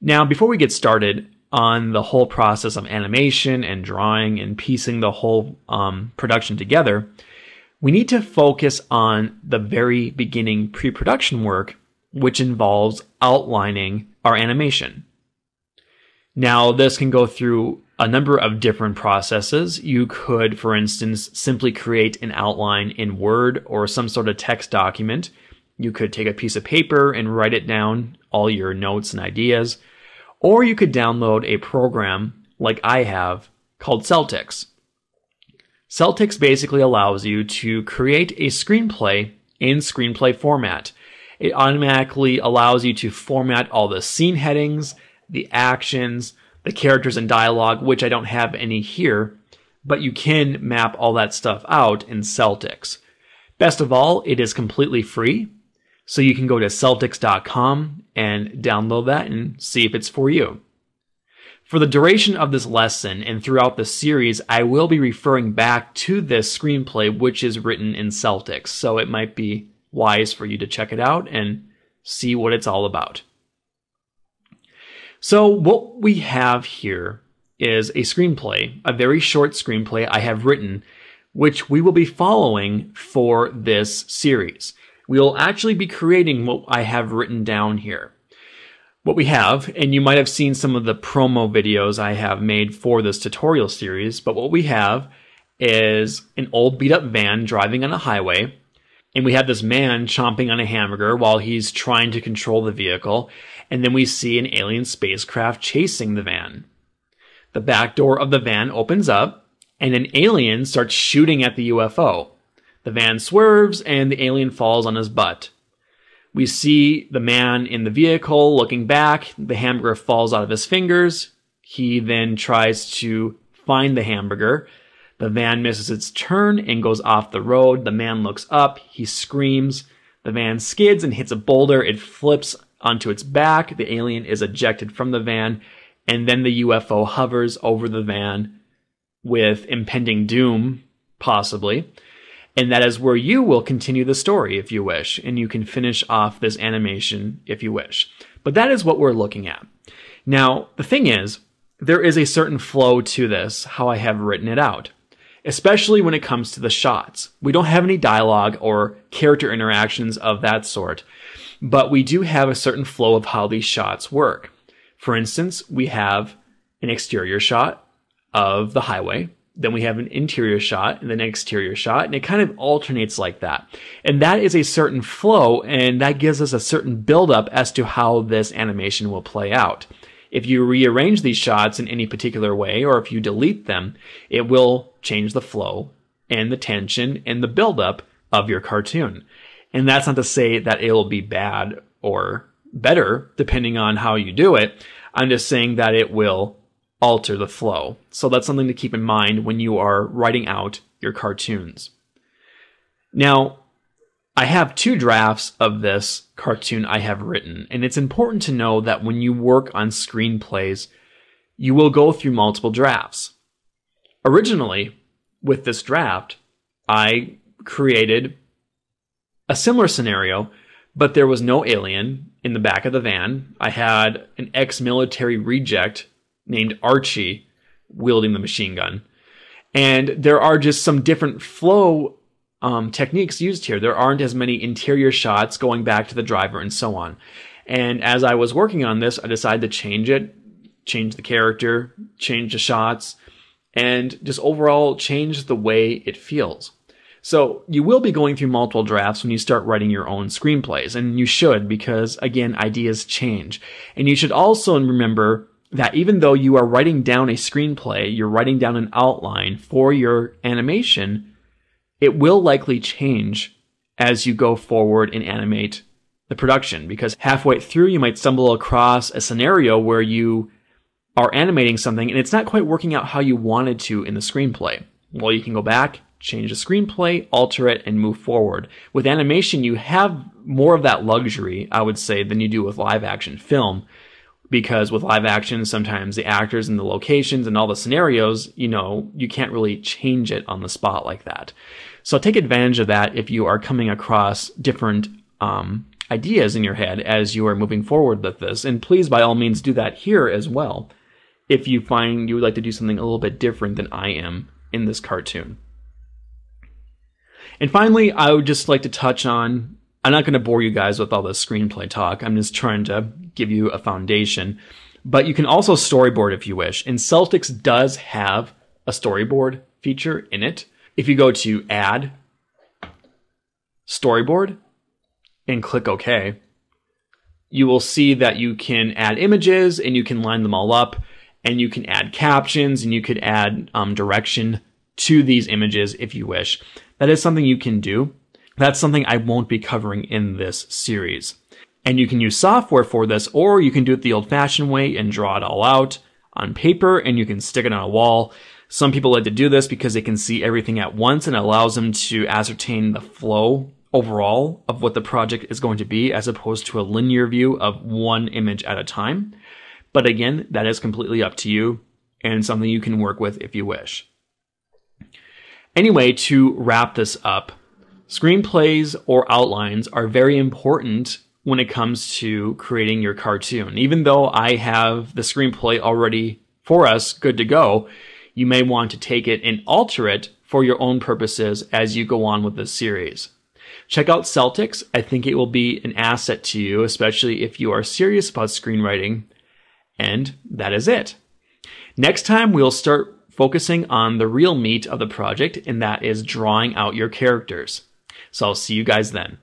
Now, before we get started on the whole process of animation and drawing and piecing the whole production together, we need to focus on the very beginning pre-production work, which involves outlining our animation. Now, this can go through a number of different processes. You could, for instance, simply create an outline in Word or some sort of text document. You could take a piece of paper and write it down, all your notes and ideas. Or you could download a program like I have called Celtx. Celtx basically allows you to create a screenplay in screenplay format. It automatically allows you to format all the scene headings, the actions, the characters and dialogue, which I don't have any here, but you can map all that stuff out in Celtx. Best of all, it is completely free. So you can go to Celtx.com and download that and see if it's for you. For the duration of this lesson and throughout the series, I will be referring back to this screenplay, which is written in Celtx. So it might be wise for you to check it out and see what it's all about. So what we have here is a screenplay, a very short screenplay I have written, which we will be following for this series. We'll actually be creating what I have written down here. What we have, and you might have seen some of the promo videos I have made for this tutorial series, but what we have is an old beat up van driving on a highway, and we have this man chomping on a hamburger while he's trying to control the vehicle, and then we see an alien spacecraft chasing the van. The back door of the van opens up, and an alien starts shooting at the UFO. The van swerves and the alien falls on his butt. We see the man in the vehicle looking back. The hamburger falls out of his fingers. He then tries to find the hamburger. The van misses its turn and goes off the road. The man looks up. He screams. The van skids and hits a boulder. It flips onto its back. The alien is ejected from the van. And then the UFO hovers over the van with impending doom, possibly. And that is where you will continue the story if you wish, and you can finish off this animation if you wish. But that is what we're looking at. Now, the thing is, there is a certain flow to this, how I have written it out, especially when it comes to the shots. We don't have any dialogue or character interactions of that sort, but we do have a certain flow of how these shots work. For instance, we have an exterior shot of the highway. Then we have an interior shot and then an exterior shot, and it kind of alternates like that. And that is a certain flow, and that gives us a certain buildup as to how this animation will play out. If you rearrange these shots in any particular way, or if you delete them, it will change the flow and the tension and the buildup of your cartoon. And that's not to say that it will be bad or better, depending on how you do it. I'm just saying that it will alter the flow. So that's something to keep in mind when you are writing out your cartoons. Now, I have 2 drafts of this cartoon I have written, and it's important to know that when you work on screenplays, you will go through multiple drafts. Originally, with this draft, I created a similar scenario, but there was no alien in the back of the van. I had an ex-military reject named Archie wielding the machine gun. And there are just some different flow techniques used here. There aren't as many interior shots going back to the driver and so on. And as I was working on this, I decided to change it, change the character, change the shots, and just overall change the way it feels. So you will be going through multiple drafts when you start writing your own screenplays, and you should, because again, ideas change. And you should also remember that even though you are writing down a screenplay, you're writing down an outline for your animation, it will likely change as you go forward and animate the production, because halfway through you might stumble across a scenario where you are animating something and it's not quite working out how you wanted to in the screenplay. Well, you can go back, change the screenplay, alter it, and move forward. With animation, you have more of that luxury, I would say, than you do with live action film. Because with live action, sometimes the actors and the locations and all the scenarios, you can't really change it on the spot like that. So take advantage of that if you are coming across different ideas in your head as you are moving forward with this. And please, by all means, do that here as well if you find you would like to do something a little bit different than I am in this cartoon. And finally, I would just like to touch on, I'm not going to bore you guys with all this screenplay talk. I'm just trying to give you a foundation. But you can also storyboard if you wish. And Celtx does have a storyboard feature in it. If you go to Add, Storyboard, and click OK, you will see that you can add images and you can line them all up, and you can add captions, and you could add direction to these images if you wish. That is something you can do. That's something I won't be covering in this series. And you can use software for this, or you can do it the old-fashioned way and draw it all out on paper, and you can stick it on a wall. Some people like to do this because they can see everything at once, and it allows them to ascertain the flow overall of what the project is going to be, as opposed to a linear view of one image at a time. But again, that is completely up to you and something you can work with if you wish. Anyway, to wrap this up, screenplays or outlines are very important when it comes to creating your cartoon. Even though I have the screenplay already for us good to go, you may want to take it and alter it for your own purposes as you go on with this series. Check out Celtx. I think it will be an asset to you, especially if you are serious about screenwriting. And that is it. Next time, we'll start focusing on the real meat of the project, and that is drawing out your characters. So I'll see you guys then.